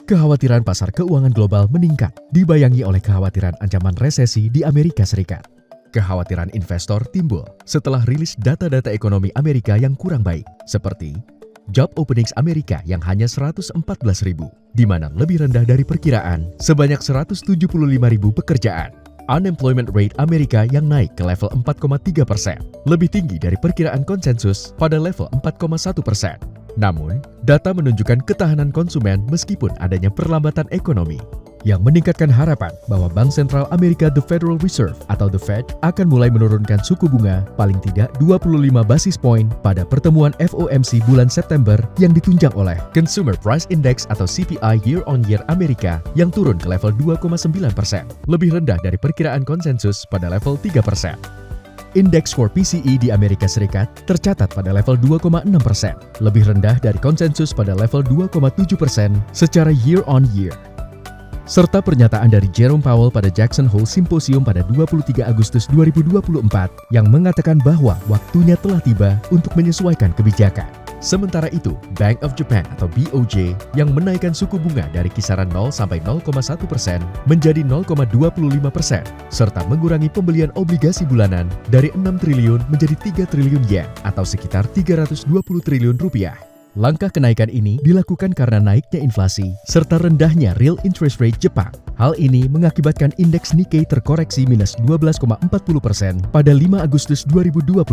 Kekhawatiran pasar keuangan global meningkat, dibayangi oleh kekhawatiran ancaman resesi di Amerika Serikat. Kekhawatiran investor timbul setelah rilis data-data ekonomi Amerika yang kurang baik, seperti job openings Amerika yang hanya 114.000, di mana lebih rendah dari perkiraan sebanyak 175.000 pekerjaan. Unemployment rate Amerika yang naik ke level 4,3%, lebih tinggi dari perkiraan konsensus pada level 4,1%. Namun, data menunjukkan ketahanan konsumen meskipun adanya perlambatan ekonomi, yang meningkatkan harapan bahwa Bank Sentral Amerika The Federal Reserve atau The Fed akan mulai menurunkan suku bunga paling tidak 25 basis point pada pertemuan FOMC bulan September yang ditunjang oleh Consumer Price Index atau CPI year-on-year Amerika yang turun ke level 2,9%, lebih rendah dari perkiraan konsensus pada level 3%. Indeks core PCE di Amerika Serikat tercatat pada level 2,6%, lebih rendah dari konsensus pada level 2,7% secara year-on-year. Serta pernyataan dari Jerome Powell pada Jackson Hole Symposium pada 23 Agustus 2024 yang mengatakan bahwa waktunya telah tiba untuk menyesuaikan kebijakan. Sementara itu, Bank of Japan atau BOJ yang menaikkan suku bunga dari kisaran 0 sampai 0,1% menjadi 0,25% serta mengurangi pembelian obligasi bulanan dari 6 triliun menjadi 3 triliun yen atau sekitar 320 triliun rupiah. Langkah kenaikan ini dilakukan karena naiknya inflasi serta rendahnya real interest rate Jepang. Hal ini mengakibatkan indeks Nikkei terkoreksi minus 12,40% pada 5 Agustus 2024.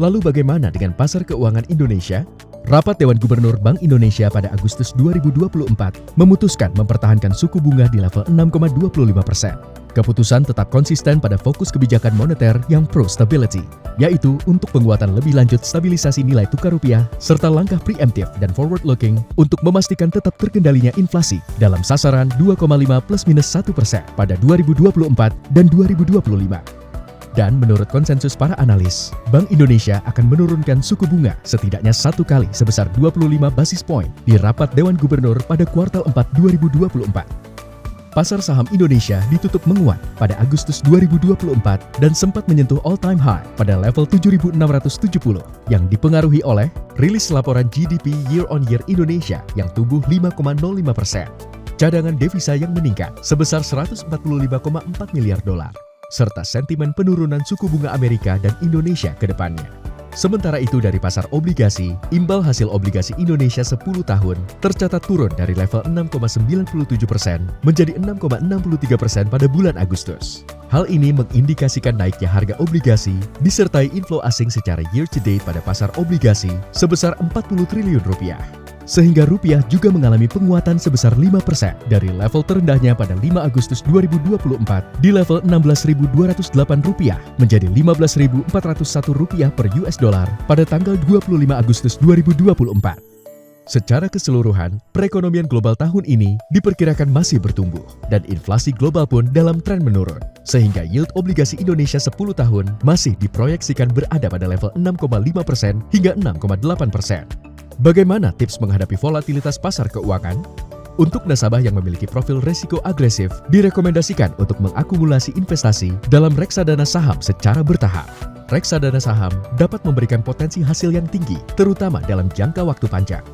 Lalu bagaimana dengan pasar keuangan Indonesia? Rapat Dewan Gubernur Bank Indonesia pada Agustus 2024 memutuskan mempertahankan suku bunga di level 6,25%. Keputusan tetap konsisten pada fokus kebijakan moneter yang pro-stability, yaitu untuk penguatan lebih lanjut stabilisasi nilai tukar rupiah, serta langkah preemptif dan forward-looking untuk memastikan tetap terkendalinya inflasi dalam sasaran 2,5 +-1% pada 2024 dan 2025. Dan menurut konsensus para analis, Bank Indonesia akan menurunkan suku bunga setidaknya 1 kali sebesar 25 basis point di rapat Dewan Gubernur pada kuartal 4 2024. Pasar saham Indonesia ditutup menguat pada Agustus 2024 dan sempat menyentuh all-time high pada level 7.670 yang dipengaruhi oleh rilis laporan GDP year-on-year Indonesia yang tumbuh 5,05%, cadangan devisa yang meningkat sebesar 145,4 miliar dolar, serta sentimen penurunan suku bunga Amerika dan Indonesia ke depannya. Sementara itu dari pasar obligasi, imbal hasil obligasi Indonesia 10 tahun tercatat turun dari level 6,97% menjadi 6,63% pada bulan Agustus. Hal ini mengindikasikan naiknya harga obligasi disertai inflow asing secara year to date pada pasar obligasi sebesar 40 triliun rupiah. Sehingga rupiah juga mengalami penguatan sebesar 5% dari level terendahnya pada 5 Agustus 2024 di level 16.208 rupiah menjadi 15.401 rupiah per US dollar pada tanggal 25 Agustus 2024. Secara keseluruhan, perekonomian global tahun ini diperkirakan masih bertumbuh dan inflasi global pun dalam tren menurun, sehingga yield obligasi Indonesia 10 tahun masih diproyeksikan berada pada level 6,5% hingga 6,8%. Bagaimana tips menghadapi volatilitas pasar keuangan? Untuk nasabah yang memiliki profil risiko agresif, direkomendasikan untuk mengakumulasi investasi dalam reksadana saham secara bertahap. Reksadana saham dapat memberikan potensi hasil yang tinggi, terutama dalam jangka waktu panjang.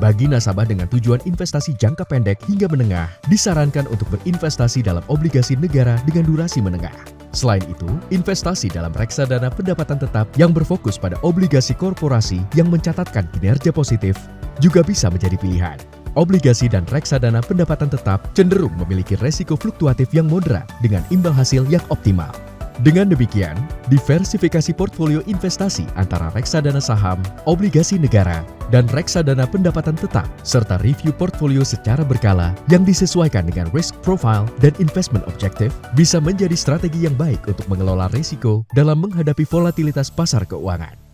Bagi nasabah dengan tujuan investasi jangka pendek hingga menengah, disarankan untuk berinvestasi dalam obligasi negara dengan durasi menengah. Selain itu, investasi dalam reksadana pendapatan tetap yang berfokus pada obligasi korporasi yang mencatatkan kinerja positif juga bisa menjadi pilihan. Obligasi dan reksadana pendapatan tetap cenderung memiliki resiko fluktuatif yang moderat dengan imbal hasil yang optimal. Dengan demikian, diversifikasi portfolio investasi antara reksadana saham, obligasi negara, dan reksadana pendapatan tetap, serta review portfolio secara berkala yang disesuaikan dengan risk profile dan investment objective bisa menjadi strategi yang baik untuk mengelola risiko dalam menghadapi volatilitas pasar keuangan.